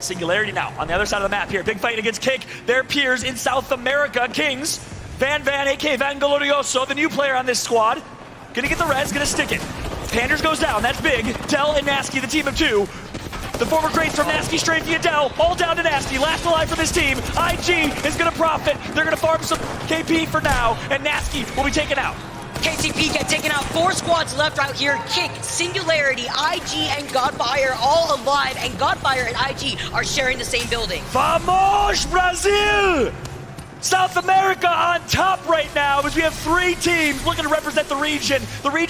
Singularity now on the other side of the map here. Big fight against Kick. Their peers in South America, Kings. Van, aka Van Glorioso, the new player on this squad. Gonna get the res, gonna stick it. Panders goes down, that's big. Dell and Nasky, the team of two. The former greats from Nasky straight via Dell, all down to Nasky. Last alive for this team. IG is gonna profit. They're gonna farm some KP for now, and Nasky will be taken out. KCP get taken out. 4 squads left out here. Kick, Singularity, IG, and Godfire all alive. And Godfire and IG are sharing the same building. Vamos, Brazil! South America on top right now as we have 3 teams looking to represent the region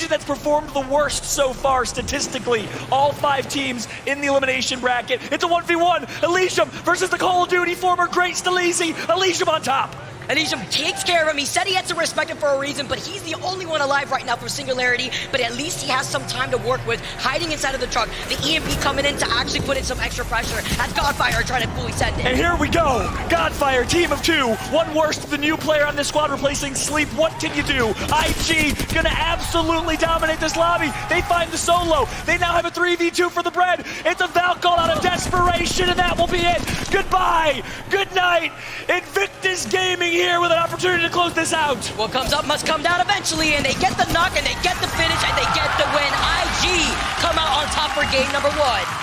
that's performed the worst so far statistically. All 5 teams in the elimination bracket. It's a 1v1. Elysium versus the Call of Duty former great Staleasy. Elysium on top. Elysium takes care of him. He said he had to respect him for a reason, but he's the only one alive right now for Singularity. But at least he has some time to work with, hiding inside of the truck. The EMP coming in to actually put in some extra pressure as Godfire are trying to fully send it. And here we go. Godfire, team of 2. One worst, the new player on this squad replacing Sleep. What can you do? IG gonna absolutely dominate this lobby. They find the solo. They now have a 3v2 for the bread. It's a Val call out of desperation, and that will be it. Goodbye. Good night. Invictus Gaming here with an opportunity to close this out. What comes up must come down eventually, and they get the knock, and they get the finish, and they get the win. IG come out on top for game number 1.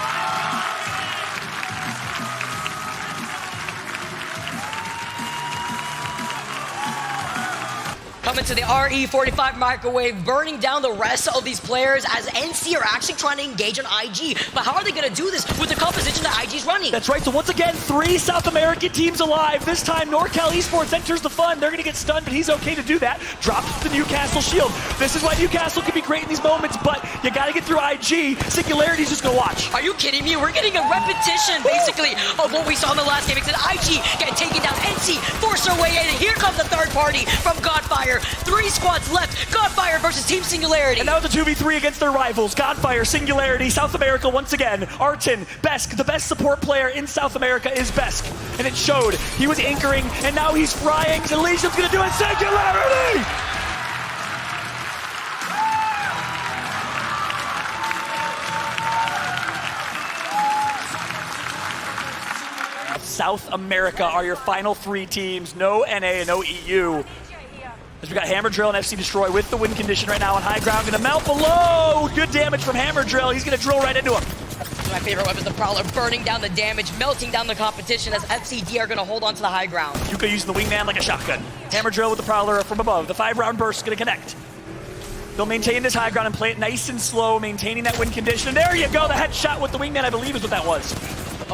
Coming to the RE45 microwave, burning down the rest of these players as NC are actually trying to engage on IG. But how are they going to do this with the composition that IG's running? That's right, so once again, 3 South American teams alive. This time, NorCal Esports enters the fun. They're going to get stunned, but he's okay to do that. Drops the Newcastle shield. This is why Newcastle can be great in these moments, but you got to get through IG. Singularity's just going to watch. Are you kidding me? We're getting a repetition, basically, of what we saw in the last game. It's an IG get taken down. NC force their way in, and here comes the third party from Godfire. 3 squads left. Godfire versus Team Singularity. And now it's a 2v3 against their rivals. Godfire, Singularity, South America once again. Arton, Besk, the best support player in South America is Besk. And it showed. He was anchoring, and now he's frying. Elysium's gonna do it. Singularity! South America are your final 3 teams. No NA and no EU. As we got Hammer Drill and FC Destroy with the win condition right now on high ground. Gonna melt below. Good damage from Hammer Drill. He's gonna drill right into him. My favorite weapon, the Prowler, burning down the damage, melting down the competition as FCD are gonna hold on to the high ground. Yuka using the wingman like a shotgun. Hammer Drill with the Prowler from above. The 5-round burst is gonna connect. They'll maintain this high ground and play it nice and slow, maintaining that win condition. And there you go, the headshot with the wingman, I believe is what that was.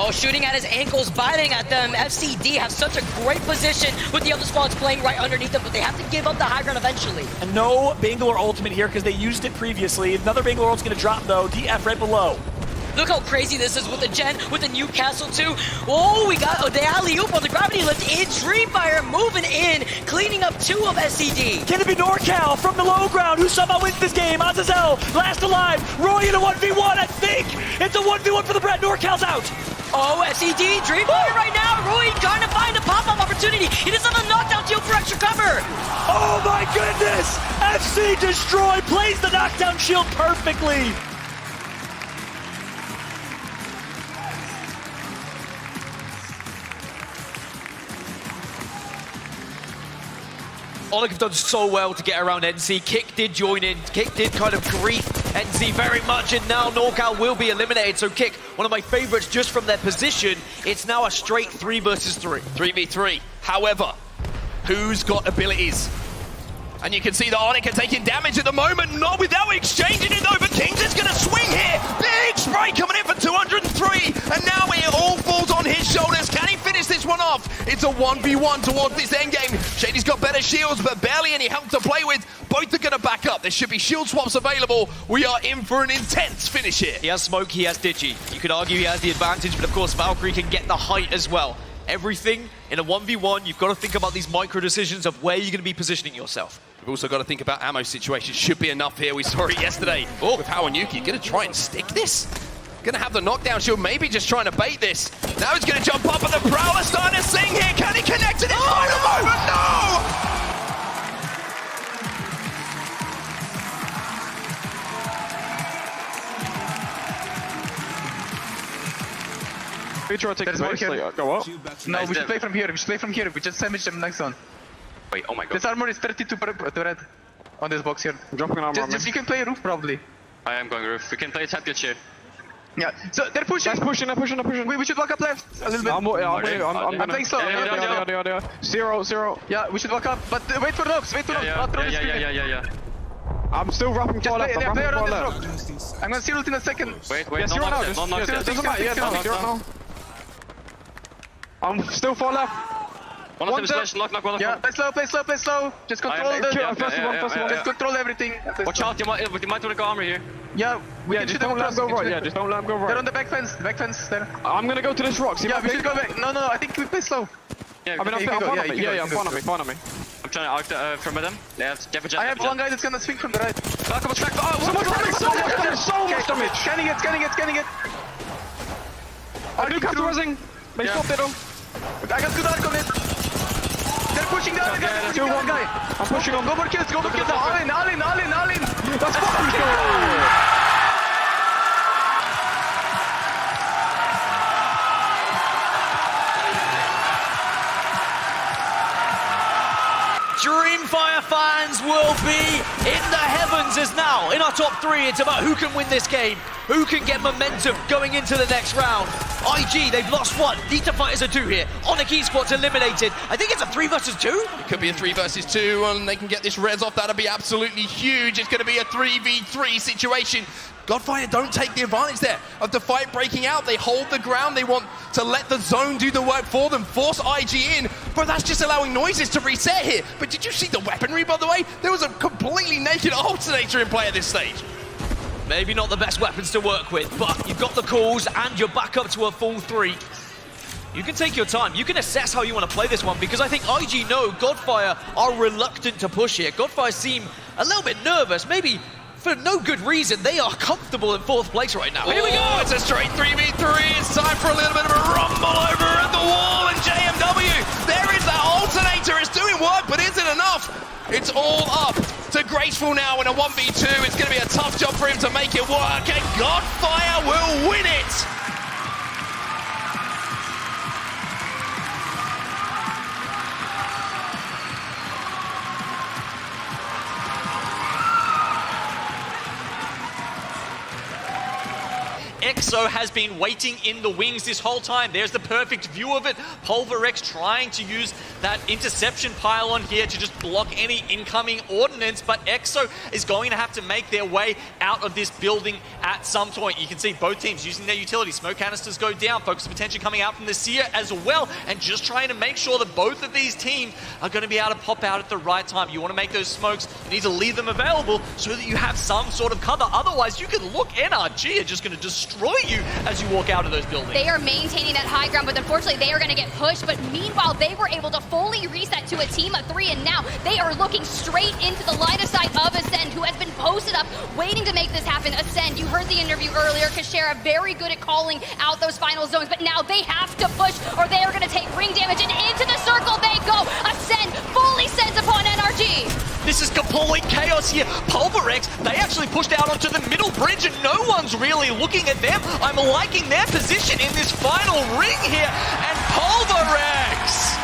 Oh, shooting at his ankles, biting at them. FCD have such a great position with the other squads playing right underneath them, but they have to give up the high ground eventually. And no Bangalore ultimate here because they used it previously. Another Bangalore ult's gonna drop though. DF right below. Look how crazy this is with the Gen, with the Newcastle too. Oh, we got the alley-oop on the gravity lift in. Dreamfire moving in, cleaning up 2 of SCD. Can it be NorCal from the low ground who somehow wins this game? Azazel, last alive. Roy in a 1v1, I think. It's a 1v1 for the Brett. NorCal's out. Oh, FCD, Dreamfire right now. Roy trying to find a pop-up opportunity. He does have a knockdown shield for extra cover. Oh my goodness! FC Destroy plays the knockdown shield perfectly. Oleg have done so well to get around NC. Kick did join in. Kick did kind of grief NC very much, and now NorCal will be eliminated. So Kick, one of my favorites just from their position, it's now a straight 3 versus 3. 3v3. However, who's got abilities? And you can see that Arnica taking damage at the moment, not without exchanging it though, but Kings is going to swing here. Big spray coming in for 203, and now it all falls on his shoulders. Can he finish this one off? It's a 1v1 towards this endgame. Shady's got better shields, but barely any help to play with. Both are going to back up. There should be shield swaps available. We are in for an intense finish here. He has smoke, he has Digi. You could argue he has the advantage, but of course Valkyrie can get the height as well. Everything in a 1v1, you've got to think about these micro decisions of where you're going to be positioning yourself. We've also got to think about ammo situation. Should be enough here. We saw it yesterday with Hawanyuki. Going to try and stick this. Going to have the knockdown shield. Maybe just trying to bait this. Now he's going to jump up, and the Prowler starting to sing here. Can he connect in his final moment? No! We try to take There's the more base, here. like, go up. No, we should play from here. We should play from here. We just sandwich them next one. Wait, oh my god. This armor is 32 to red. On this box here. I'm dropping an armor on Just me. you can play roof probably. I am going roof. We can play tap glitch here. Yeah. So they're pushing. They're pushing. We should walk up left a little bit. I'm playing slow. Yeah. 0. Yeah, we should walk up. But wait for knocks. Wait for knocks. Not throw the screen. Yeah. I'm still wrapping Just far left. play, I'm play wrapping around far this left. rock. I'm gonna see ult in a second. Wait, Yeah, not zero now. knock Just, not knock yeah, dead. doesn't matter. Yeah, Zero, no, zero now. I'm still far left. One of them is flash, knock, one of Yeah, them. play slow. Just control I'm the... First one. Just control everything. Watch out, you might want to go armor here. Yeah, we Yeah, can just shoot them don't let across. them go We can right. shoot Yeah, them. just don't let them go They're on right. the back fence there. I'm gonna go to this rock. See Yeah, my we ping? should go back. No, I think we play slow. Yeah, I mean, I'm you can go, front of yeah, me. you can Yeah, go, I'm you can front of me. I'm trying to arc from them. Yeah, Jeff a jet. I have one guy that's gonna swing from the right. Oh, come on, track. Oh, So much damage. Scanning it. I do counter resing. They stopped it though. I got good arc on it. They're pushing the other guy. They're pushing the other guy. I'm pushing on. Go for kills. All in. Let's fucking go. Dreamfire fans will be in the heavens as now in our top 3 it's about who can win this game, who can get momentum going into the next round. IG, they've lost 1, Nita fighters are 2 here, Onyx Squad's eliminated. I think it's a 3 versus 2. It could be a 3 versus 2, and they can get this res off. That'll be absolutely huge. It's going to be a 3v3 situation. Godfire don't take the advantage there of the fight breaking out. They hold the ground. They want to let the zone do the work for them, force IG in, but that's just allowing noises to reset here. But did you see the weaponry, by the way? There was a completely naked alternator in play at this stage. Maybe not the best weapons to work with, but you've got the calls and you're back up to a full 3. You can take your time. You can assess how you want to play this one, because I think IG know Godfire are reluctant to push here. Godfire seem a little bit nervous, maybe for no good reason. They are comfortable in 4th place right now. Here we go. It's a straight 3v3. It's time for a little bit of a rumble over at the wall, and JMW, there is that alternator. It's doing work, but is it enough? It's all up to Graceful now in a 1v2. It's going to be a tough job for him to make it work, and Godfire will win it. EXO has been waiting in the wings this whole time. There's the perfect view of it. Pulverex trying to use that interception pylon here to just block any incoming ordnance, but EXO is going to have to make their way out of this building at some point. You can see both teams using their utility. Smoke canisters go down, focus of attention coming out from the Seer as well, and just trying to make sure that both of these teams are going to be able to pop out at the right time. You want to make those smokes, you need to leave them available so that you have some sort of cover. Otherwise, you could look NRG are just going to destroy you as you walk out of those buildings. They are maintaining that high ground, but unfortunately they are going to get pushed. But meanwhile, they were able to fully reset to a team of 3, and now they are looking straight into the line of sight of Ascend, who has been posted up, waiting to make this happen. Ascend, you heard the interview earlier, Kashera very good at calling out those final zones, but now they have to push or they are going to take ring damage, and into the circle they go. Ascend fully sends upon NRG. This is complete chaos here. Pulverex, they actually pushed out onto the middle bridge and no one's really looking at them. I'm liking their position in this final ring here. And Pulverex!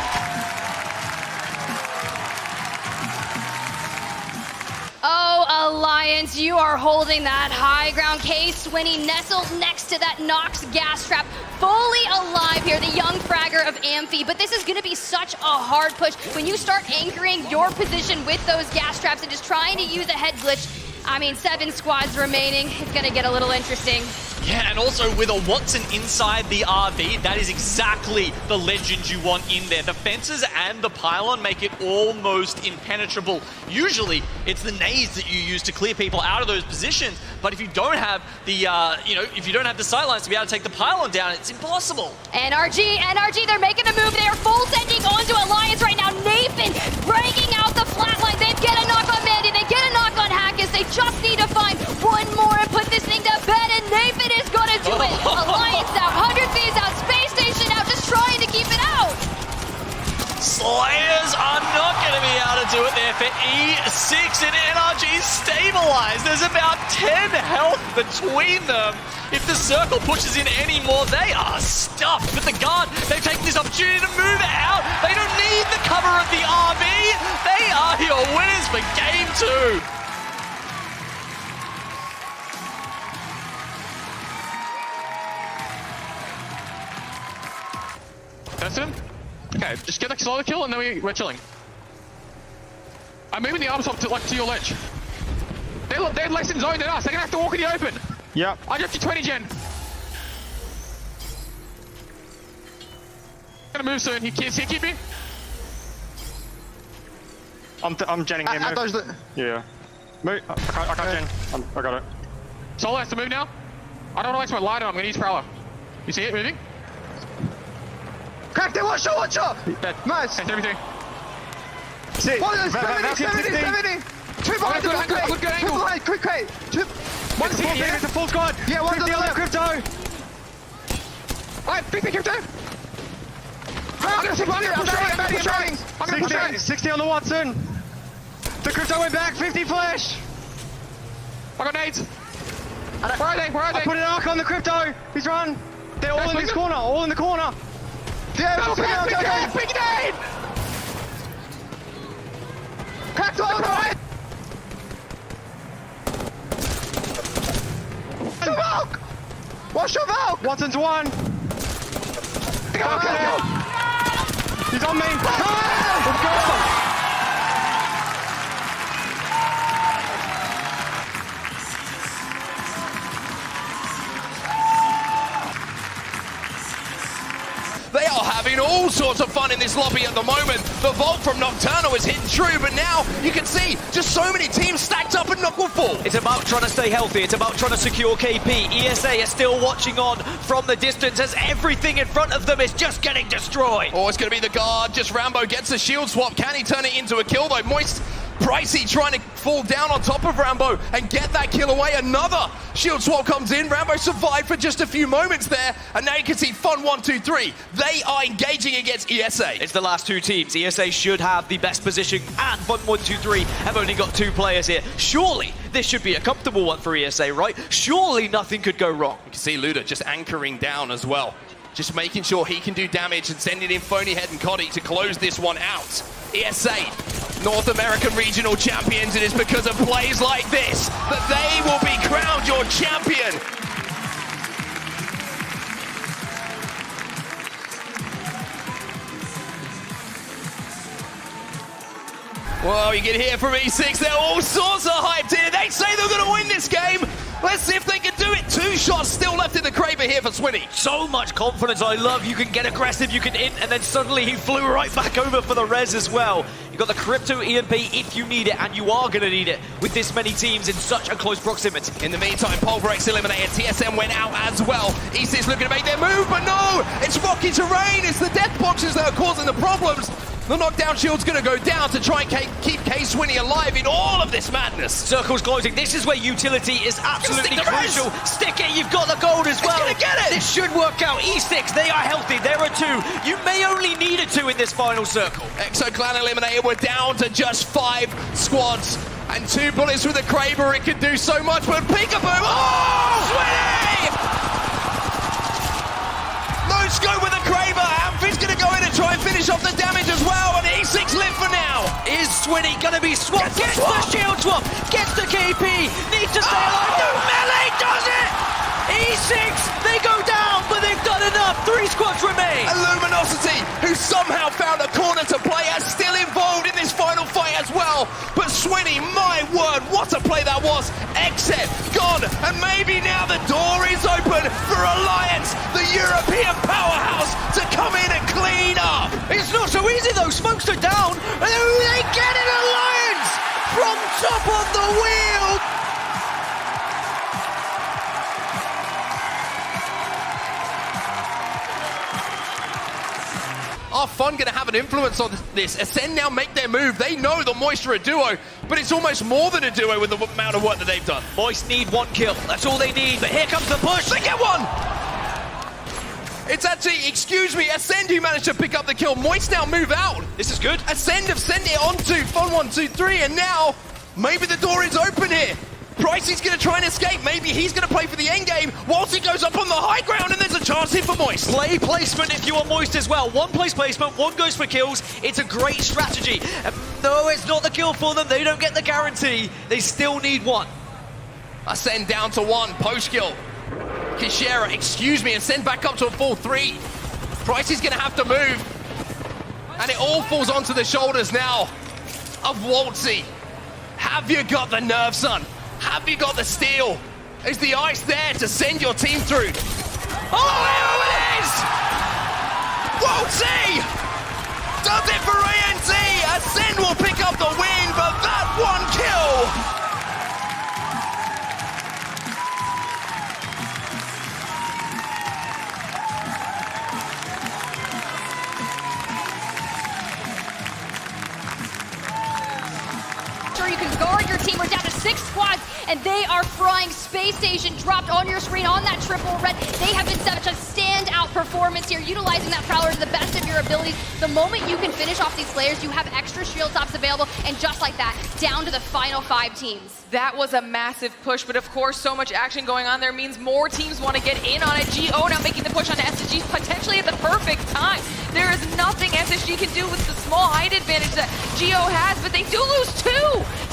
Oh, Alliance, you are holding that high ground. K-Swinny nestled next to that Nox gas trap, fully alive here, the young fragger of Amphi. But this is going to be such a hard push when you start anchoring your position with those gas traps and just trying to use a head glitch. I mean, 7 squads remaining. It's going to get a little interesting. Yeah, and also with a Watson inside the RV, that is exactly the legend you want in there. The fences and the pylon make it almost impenetrable. Usually, it's the nades that you use to clear people out of those positions, but if you don't have the, if you don't have the sightlines to be able to take the pylon down, it's impossible. NRG, they're making a move. They are full sending onto Alliance right now. Nathan breaking out the flatline. They get a knock on Mandy, they get a knock on Hackers. They just need to find one more and put this thing to bed, and Nathan is going to do it. Alliance out, 100 Thieves out, Space Station out, just trying to keep it out. Slayers are not going to be able to do it there for E6, and NRG stabilized. There's about 10 health between them. If the circle pushes in any more, they are stuffed. But the guard, they've taken this opportunity to move it out. They don't need the cover of the RB. They are your winners for game 2. That's him. Okay, just get a slow kill and then we're chilling. I'm moving the arms up to your ledge. They're less in zone than us. They're gonna have to walk in the open. Yep. I dropped you 20 gen. Gonna move soon. He keep me. I'm genning him. Yeah. Move. I can't gen. I got it. Solo has to move now. I don't want to waste my light on. I'm gonna use Prowler. You see it moving? Cracked it. Watch shot. Dead. Nice. That's everything. See. 70. Two behind the back crate. Two behind. Quick crate. One's here. Yeah? It's a full squad. Yeah, one's on the left. Crypto. Alright, big crypto. I'm gonna push right. 60 on the Watson. The crypto went back. 50 flash. I got nades. Where are they? I put an arc on the crypto. He's run. They're all in this corner. All in the corner. Yeah, big nade. Cracked all right. Valk! Watch your Valk! Watson's one. Okay. He's on me. Let's go. They are having all sorts of fun in this lobby at the moment. The Vault from Nocturnal is hitting true, but now you can see just so many teams stacked up and Nock will fall. It's about trying to stay healthy. It's about trying to secure KP. ESA is still watching on from the distance as everything in front of them is just getting destroyed. Oh, it's going to be the guard. Just Rambo gets a shield swap. Can he turn it into a kill, though? Moist Pricey trying to fall down on top of Rambo and get that kill away. Another shield swap comes in. Rambo survived for just a few moments there. And now you can see Fun 1, 2, 3. They are engaging against ESA. It's the last two teams. ESA should have the best position, and Fun 1, 2, 3 have only got 2 players here. Surely this should be a comfortable one for ESA, right? Surely nothing could go wrong. You can see Luda just anchoring down as well. Just making sure he can do damage and sending in Phonyhead and Coddy to close this one out. ESA, North American Regional Champions. It is because of plays like this that they will be crowned your champion. Well, you can hear from E6, they're all sorts of hyped here. They say they're going to win this game. Let's see if they can do it. 2 shots still left in the Kraber here for Swinny. So much confidence. I love you can get aggressive, you can int, and then suddenly he flew right back over for the res as well. You got the crypto EMP if you need it, and you are going to need it with this many teams in such a close proximity. In the meantime, Pulverex eliminated. TSM went out as well. E6 looking to make their move, but no! It's rocky terrain. It's the death boxes that are causing the problems. The knockdown shield's going to go down to try and keep K-Swinny alive in all of this madness. Circle's closing. This is where utility is absolutely crucial. Stick it. You've got the gold as well. It's going to get it. This should work out. E6, they are healthy. There are 2. You may only need a 2 in this final circle. ExoClan eliminated. We're down to just 5 squads. And 2 bullets with the Kraber. It could do so much, but Peekaboo. Oh, Swinny! No scope with the Kraber. Amphi's going to go in and try and finish off the damage as well. And E6 live for now. Is Swinny going to be swapped? Gets the shield swap. Gets the KP. Needs to stay alive. No, Melee does it. E6, they go down, but they've done enough. 3 squads remain. And Luminosity, who somehow found a corner to play, is still involved in this final fight as well. But Swinny, my word, what a play that was. Exit, gone, and maybe now the door is open for Alliance, the European powerhouse, to come in and clean up. It's not so easy though. Smokes are down, and they get it. Alliance from top of the wheel. Are Fun going to have an influence on this? Ascend now make their move. They know the Moist are a duo, but it's almost more than a duo with the amount of work that they've done. Moist need 1 kill. That's all they need, but here comes the push. They get 1! It's actually, excuse me, Ascend who managed to pick up the kill. Moist now move out. This is good. Ascend have sent it onto Fun 1, 2, 3, and now maybe the door is open here. Pricey's going to try and escape. Maybe he's going to play for the end game whilst he goes up on the high ground, and there's a chance here for Moist. Play placement if you want Moist as well. One place placement, one goes for kills. It's a great strategy. No, it's not the kill for them. They don't get the guarantee. They still need one. Ascend down to 1, post kill. Kishera, excuse me, and send back up to a full 3. Pricey's going to have to move. And it all falls onto the shoulders now of Waltzy. Have you got the nerve, son? Have you got the steel? Is the ice there to send your team through? Oh, here it is! Waltzy does it for ANZ. Ascend will pick up the win, but that one kill. You can guard your team. We're down to 6 squads, and they are frying. Space Station dropped on your screen on that triple red. They have been such a standout performance here, utilizing that Prowler to the best of your abilities. The moment you can finish off these players, you have extra shield tops available, and just like that, down to the final 5 teams. That was a massive push, but of course, so much action going on there means more teams want to get in on it. GO now making the push on SSG potentially at the perfect time. There is nothing SSG can do with the small height advantage that GO has, but they do lose 2.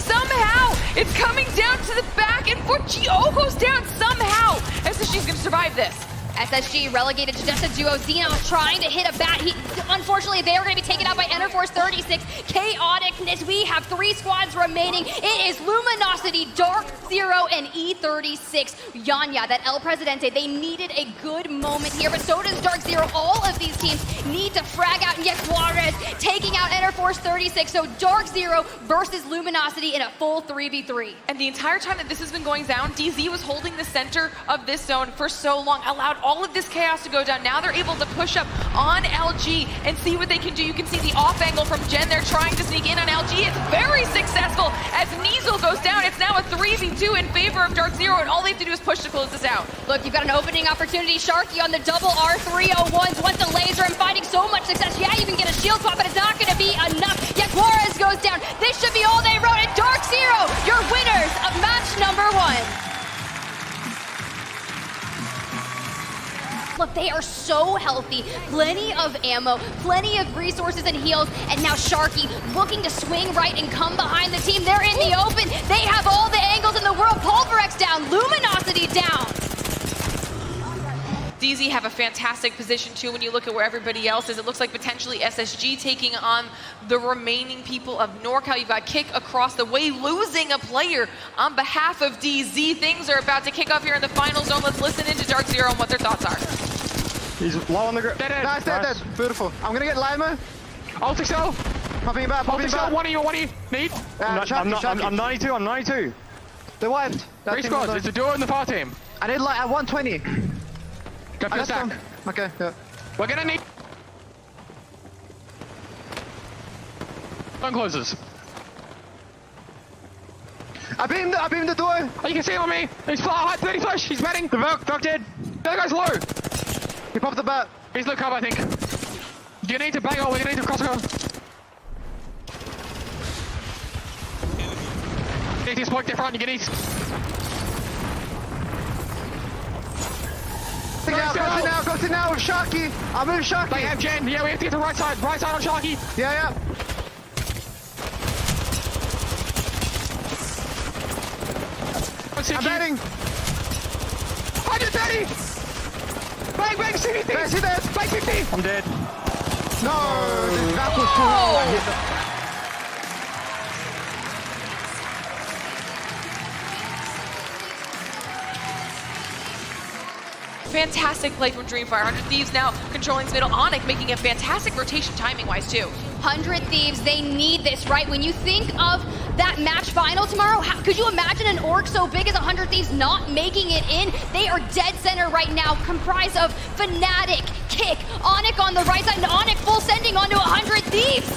Somehow, it's coming down to the back, and GO goes down somehow. SSG's going to survive this. SSG relegated to just a duo. Xeno trying to hit a bat. Unfortunately, they are going to be taken out by Enterforce 36. Chaoticness. We have 3 squads remaining. It is Luminosity, Dark Zero, and E36. Yanya, that El Presidente, they needed a good moment here, but so does Dark Zero. All of these teams need to frag out, and yet Juarez taking out Enterforce 36. So Dark Zero versus Luminosity in a full 3v3. And the entire time that this has been going down, DZ was holding the center of this zone for so long, allowed all of this chaos to go down. Now they're able to push up on LG and see what they can do. You can see the off angle from Jen. They're trying to sneak in on LG. It's very successful as Niesel goes down. It's now a 3v2 in favor of Dark Zero, and all they have to do is push to close this out. Look, you've got an opening opportunity. Sharky on the double R301s. Wants the laser and finding so much success. Yeah, you can get a shield swap, but it's not going to be enough. Yet Juarez goes down. This should be all they wrote. And Dark Zero, your winners of match number 1. Look, they are so healthy, plenty of ammo, plenty of resources and heals, and now Sharky looking to swing right and come behind the team. They're in the open. They have all the angles in the world. Pulverex down, Luminosity down. DZ have a fantastic position too when you look at where everybody else is. It looks like potentially SSG taking on the remaining people of NorCal. You've got Kick across the way, losing a player on behalf of DZ. Things are about to kick off here in the final zone. Let's listen into Dark Zero and what their thoughts are. He's low on the ground. Nice, dead. Beautiful. I'm gonna get Lima. I'll take so. Popping back, popping back. One of you need. I'm 92, I'm 92. They wiped. 3 squads, it's a duo in the far team. I need like at 120. Go for the stack. Okay, yeah. We're gonna need... Zone closes. I beamed the door. Oh, you can see him on me. He's flat height, 30 flash. He's batting. The Valk dead. The other guy's low. He popped the bat. He's low cover, I think. You need to bang on. We're gonna need to cross over. You need to smoke their front. You need... Go to now with Sharky. I'm in Sharky. They have Jen. Yeah, we have to get the right side on Sharky. Yeah. I'm batting. 130. Bang, CDT. See that? Bang 50. I'm dead. No, that was too low. Fantastic play from Dreamfire. 100 Thieves now controlling the middle. Onyx making a fantastic rotation timing-wise, too. 100 Thieves, they need this, right? When you think of that match final tomorrow, could you imagine an org so big as 100 Thieves not making it in? They are dead center right now, comprised of Fnatic, Kick, Onyx on the right side, and Onyx full sending onto 100 Thieves.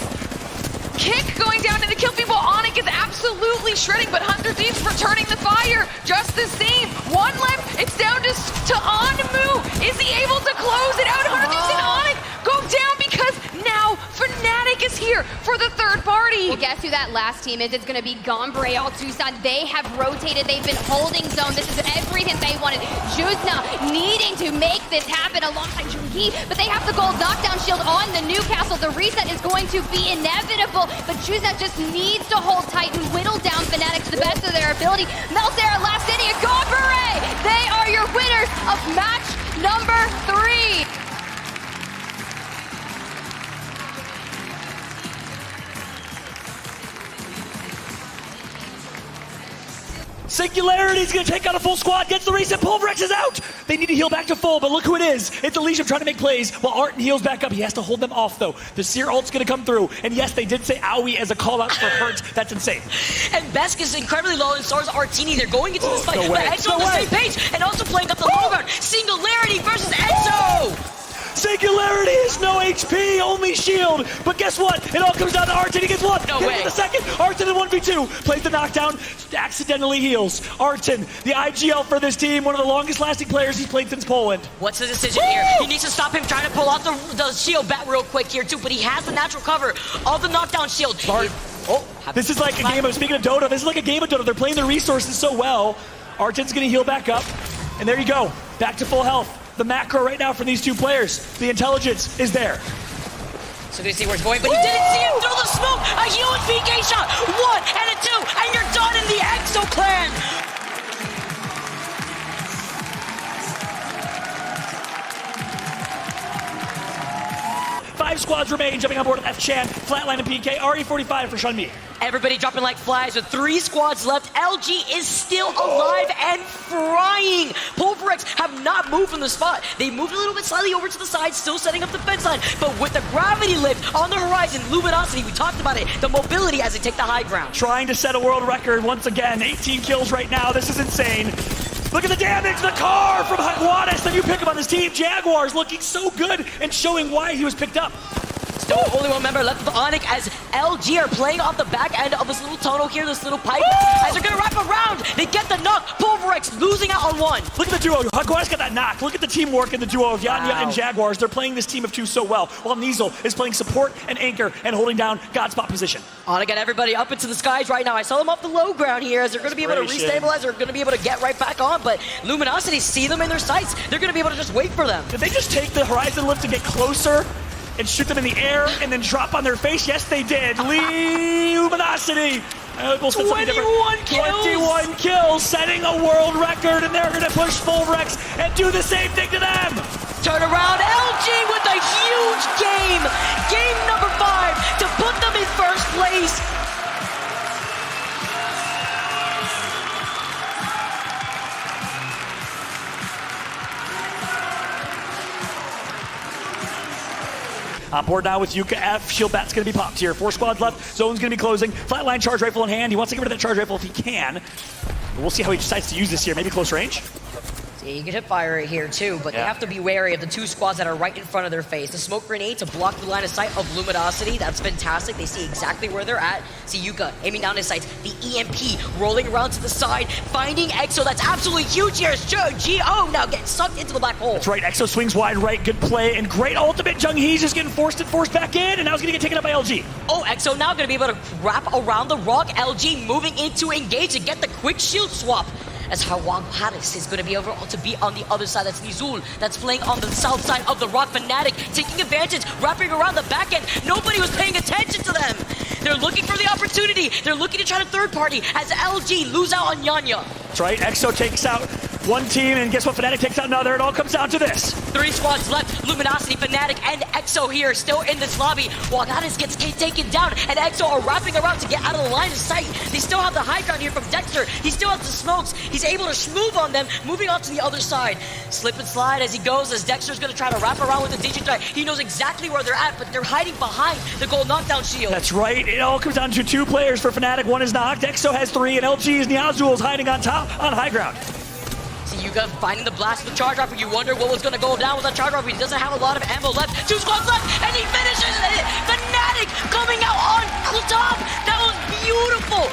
Kick going down to the kill people. Onyx is absolutely shredding, but 100 Thieves returning the fire just the same. One left, it's down to Onmu. Is he able to close it out? 100 Thieves and Onyx go down because now Fnatic is here for the third party. Well, guess who that last team is. It's going to be Gombre, all Tucson. They have rotated. They've been holding zone. This is everything they wanted. Juzna needing to make this happen alongside Jungi, but they have the gold knockdown shield on the Newcastle. The reset is going to be inevitable, but Juzna just needs to hold tight and whittle down Fnatic to the best of their ability. Meltera, Last City, and Gombre! They are your winners of match number 3. Singularity's gonna take out a full squad, gets the reset, Pulverex is out! They need to heal back to full, but look who it is. It's Elysium trying to make plays while Arton heals back up. He has to hold them off though. The Seer ult's gonna come through, and yes, they did say owie as a call out for hurt. That's insane. And Besk is incredibly low, and Stars Artini, they're going into this fight. No way. But Exo on the same page, and also playing up the low ground. Singularity versus Exo! Singularity is no HP, only shield. But guess what? It all comes down to Arton. He gets one. No Hit way. in the second. Arton in 1v2. Plays the knockdown. Accidentally heals. Arton, the IGL for this team. One of the longest lasting players he's played since Poland. What's the decision here? He needs to stop him trying to pull out the shield back real quick here too, but he has the natural cover of the knockdown shield. This is like a game of, speaking of Dota, this is like a game of Dota. They're playing their resources so well. Arton's gonna heal back up. And there you go. Back to full health. The macro right now from these two players. The intelligence is there. So they see where it's going, but he didn't see him through the smoke. A huge PK shot. 1 and a 2, and you're done in the Exo clan. Five squads remain. Jumping on board with F-Chan, Flatline and PK, RE45 for Shunmi. Everybody dropping like flies with 3 squads left. LG is still alive and frying. Pulverex have not moved from the spot. They moved a little bit slightly over to the side, still setting up the fence line. But with the gravity lift on the horizon, Luminosity, we talked about it, the mobility as they take the high ground. Trying to set a world record once again. 18 kills right now. This is insane. Look at the damage, the car from Jaguares, the new pickup on this team. Jaguars looking so good and showing why he was picked up. Still only one member left of Onyx as LG are playing off the back end of this little tunnel here, this little pipe. As they're gonna wrap around, they get the knock. Pulverex losing out on 1. Look at the duo. Jaguares got that knock. Look at the teamwork in the duo of Yanya and Jaguars. They're playing this team of 2 so well, while Nizel is playing support and anchor and holding down God's spot position. Onyx got everybody up into the skies right now. I saw them off the low ground here as they're gonna be able to restabilize. They're gonna be able to get right back on, but Luminosity see them in their sights. They're gonna be able to just wait for them. Did they just take the horizon lift to get closer and shoot them in the air and then drop on their face? Yes, they did. Luminosity. We'll 21 kills. 21 kills, setting a world record, and they're going to push Pulverex and do the same thing to them. Turn around, LG with a huge game. Game number 5 to put them in first place. On board now with Yuka F. Shield Bat's going to be popped here. 4 squads left. Zone's going to be closing. Flatline charge rifle in hand. He wants to get rid of that charge rifle if he can. But we'll see how he decides to use this here. Maybe close range. Yeah, you can hit fire right here too, but they have to be wary of the 2 squads that are right in front of their face. The smoke grenade to block the line of sight of Luminosity. That's fantastic. They see exactly where they're at. See Yuka aiming down his sights. The EMP rolling around to the side, finding Exo. That's absolutely huge here. G.O. now getting sucked into the black hole. That's right. Exo swings wide right. Good play and great ultimate. Jung Hee's just getting forced back in, and now he's going to get taken up by LG. Oh, Exo now going to be able to wrap around the rock. LG moving in to engage and get the quick shield swap. As Jaguares is going to be able to be on the other side. That's Nizul that's playing on the south side of the rock. Fnatic taking advantage, wrapping around the back end. Nobody was paying attention to them. They're looking for the opportunity. They're looking to try to third party as LG lose out on Yanya. That's right. Exo takes out one team, and guess what? Fnatic takes out another. It all comes down to this. 3 squads left. Luminosity, Fnatic, and Exo here still in this lobby. Jaguares gets taken down, and Exo are wrapping around to get out of the line of sight. They still have the high ground here from Dexter. He still has the smokes. He's able to schmoove on them, moving on to the other side. Slip and slide as he goes, as Dexter's going to try to wrap around with the Digithreat. He knows exactly where they're at, but they're hiding behind the gold knockdown shield. That's right. It all comes down to 2 players for Fnatic. 1 is knocked. Exo has 3, and LG's Niazul is hiding on top on high ground. See Yuka finding the blast with the charge rifle. You wonder what was going to go down with that charge rifle. He doesn't have a lot of ammo left. 2 squads left, and he finishes it. Fnatic coming out on top. That was beautiful.